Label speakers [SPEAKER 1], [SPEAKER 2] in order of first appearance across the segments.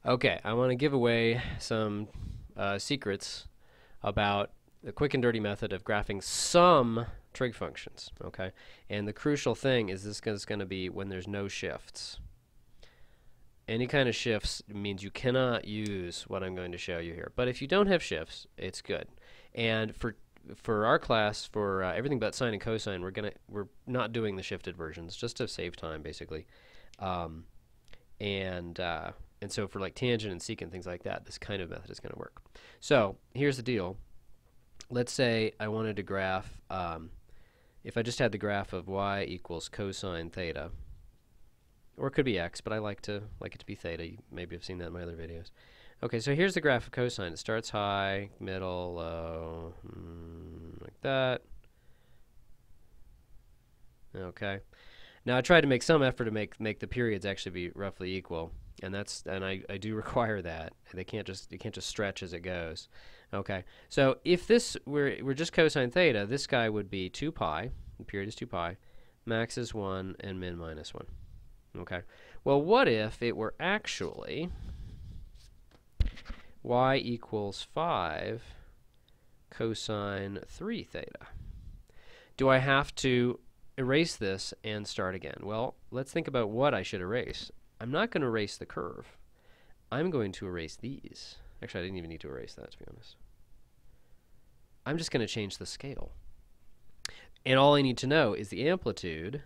[SPEAKER 1] Okay, I want to give away some secrets about the quick and dirty method of graphing some trig functions. Okay, and the crucial thing is this is going to be when there's no shifts. Any kind of shifts means you cannot use what I'm going to show you here. But if you don't have shifts, it's good. And for our class, for everything but sine and cosine, we're not doing the shifted versions just to save time, basically. Um, and so for like tangent and secant, things like that, this kind of method is going to work. So here's the deal. Let's say I wanted to graph, if I just had the graph of y equals cosine theta, or it could be x, but I like it to be theta. You maybe have seen that in my other videos. Okay, so here's the graph of cosine. It starts high, middle, low, like that. Okay. Now I tried to make some effort to make the periods actually be roughly equal, and I do require that. You can't just stretch as it goes. Okay. So if this we're just cosine theta, this guy would be 2 pi. The period is 2 pi. Max is 1 and min minus 1. Okay. Well, what if it were actually y equals 5 cosine 3 theta? Do I have to erase this and start again? Well, let's think about what I should erase. I'm not going to erase the curve. I'm going to erase these. Actually, I didn't even need to erase that, to be honest. I'm just going to change the scale. And all I need to know is the amplitude.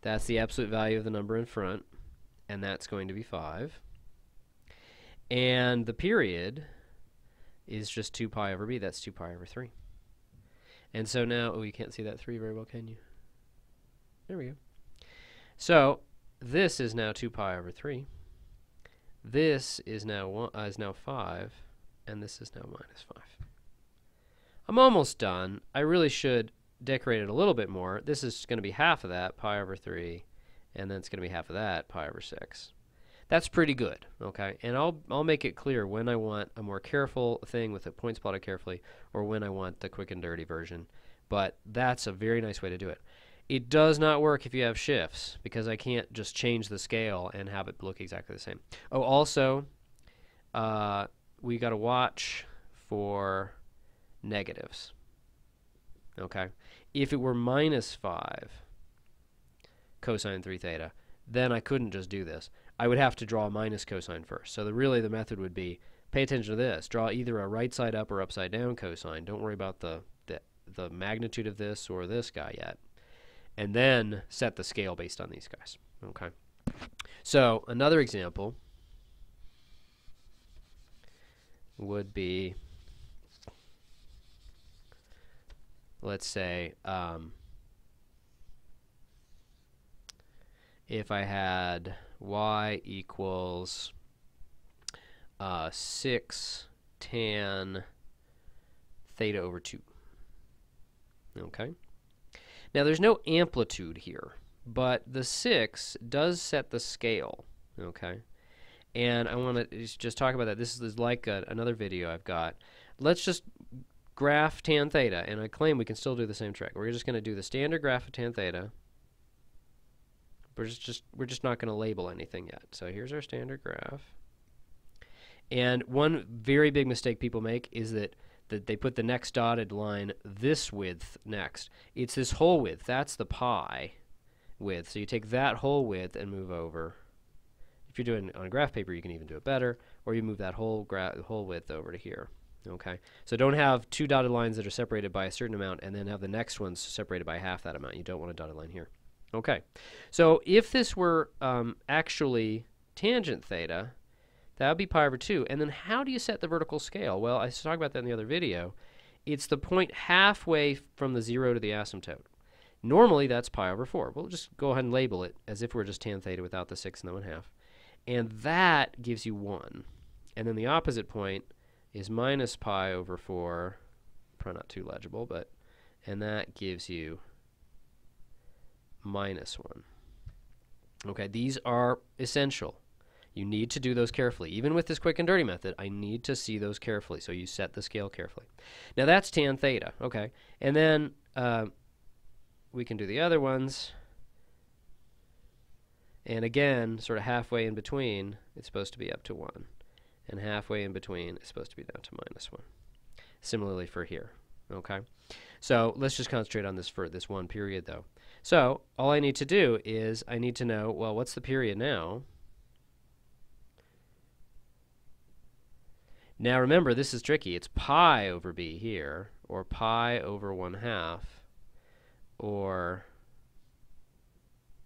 [SPEAKER 1] That's the absolute value of the number in front, and that's going to be 5. And the period is just 2 pi over b. That's 2 pi over 3. And so now, oh, you can't see that 3 very well, can you? There we go. So this is now 2 pi over 3. This is now 5, and this is now minus 5. I'm almost done. I really should decorate it a little bit more. This is going to be half of that, pi over 3, and then it's going to be half of that, pi over 6. That's pretty good, okay? And I'll make it clear when I want a more careful thing with the points plotted carefully, or when I want the quick and dirty version. But that's a very nice way to do it. It does not work if you have shifts, because I can't just change the scale and have it look exactly the same. Oh, also, we got to watch for negatives. Okay, if it were minus 5 cosine 3 theta, then I couldn't just do this. I would have to draw a minus cosine first. So really the method would be, pay attention to this. Draw either a right side up or upside down cosine. Don't worry about the magnitude of this or this guy yet. And then set the scale based on these guys. Okay. So another example would be, let's say, if I had y equals 6 tan theta over 2. Okay. Now there's no amplitude here, but the 6 does set the scale. Okay. And I want to just talk about that. This is like another video I've got. Let's just graph tan theta, and I claim we can still do the same trick. We're just going to do the standard graph of tan theta. We're just not going to label anything yet. So here's our standard graph. And one very big mistake people make is that they put the next dotted line this width next. It's this whole width. That's the pi width. So you take that whole width and move over. If you're doing it on graph paper, you can even do it better, or you move that whole width over to here. Okay, so don't have two dotted lines that are separated by a certain amount and then have the next ones separated by half that amount. You don't want a dotted line here. Okay, so if this were actually tangent theta, that would be pi over 2. And then how do you set the vertical scale? Well, I talked about that in the other video. It's the point halfway from the 0 to the asymptote. Normally, that's pi over 4. We'll just go ahead and label it as if we're just tan theta without the 6 and the 1/2. And that gives you 1. And then the opposite point is minus pi over 4. Probably not too legible, but, and that gives you minus 1. Okay, these are essential. You need to do those carefully. Even with this quick and dirty method, I need to see those carefully, so you set the scale carefully. Now that's tan theta, okay? And then we can do the other ones. And again, sort of halfway in between, it's supposed to be up to 1. And halfway in between, it's supposed to be down to -1. Similarly for here. Okay? So let's just concentrate on this for this one period, though. So all I need to do is I need to know, well, what's the period now? Now remember, this is tricky. It's pi over b here, or pi over 1/2, or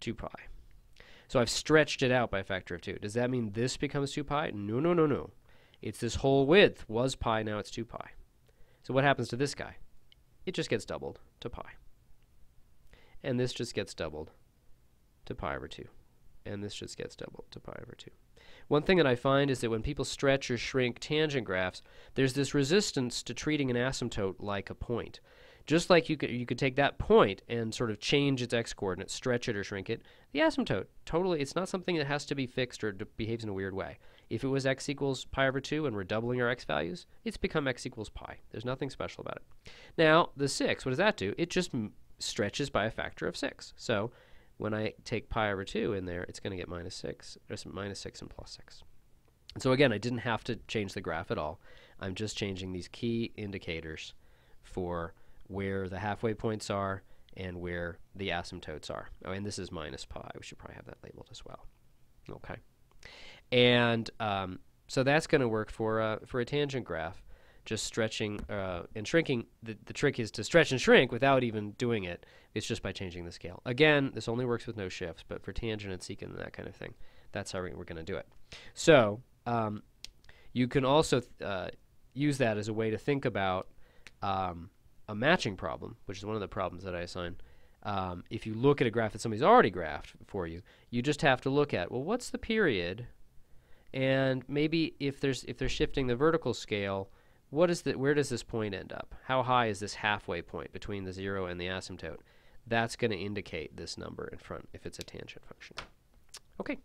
[SPEAKER 1] 2 pi. So I've stretched it out by a factor of 2. Does that mean this becomes 2 pi? No, no, no, no. It's this whole width was pi, now it's 2 pi. So what happens to this guy? It just gets doubled to pi. And this just gets doubled to pi over 2. And this just gets doubled to pi over 2. One thing that I find is that when people stretch or shrink tangent graphs, there's this resistance to treating an asymptote like a point. Just like you could take that point and sort of change its x-coordinates, stretch it or shrink it, the asymptote, totally, it's not something that has to be fixed or behaves in a weird way. If it was x equals pi over 2 and we're doubling our x values, it's become x equals pi. There's nothing special about it. Now, the 6, what does that do? It just stretches by a factor of 6. So when I take pi over 2 in there, it's going to get -6, or -6 and +6. And so again, I didn't have to change the graph at all. I'm just changing these key indicators for where the halfway points are and where the asymptotes are. Oh, and this is -pi. We should probably have that labeled as well. Okay. And so that's going to work for a tangent graph, just stretching and shrinking. The trick is to stretch and shrink without even doing it. It's just by changing the scale. Again, this only works with no shifts, but for tangent and secant and that kind of thing, that's how we're going to do it. So you can also use that as a way to think about a matching problem, which is one of the problems that I assign. If you look at a graph that somebody's already graphed for you, you just have to look at, well, what's the period? And maybe if they're shifting the vertical scale, where does this point end up? How high is this halfway point between the 0 and the asymptote? That's going to indicate this number in front if it's a tangent function. Okay.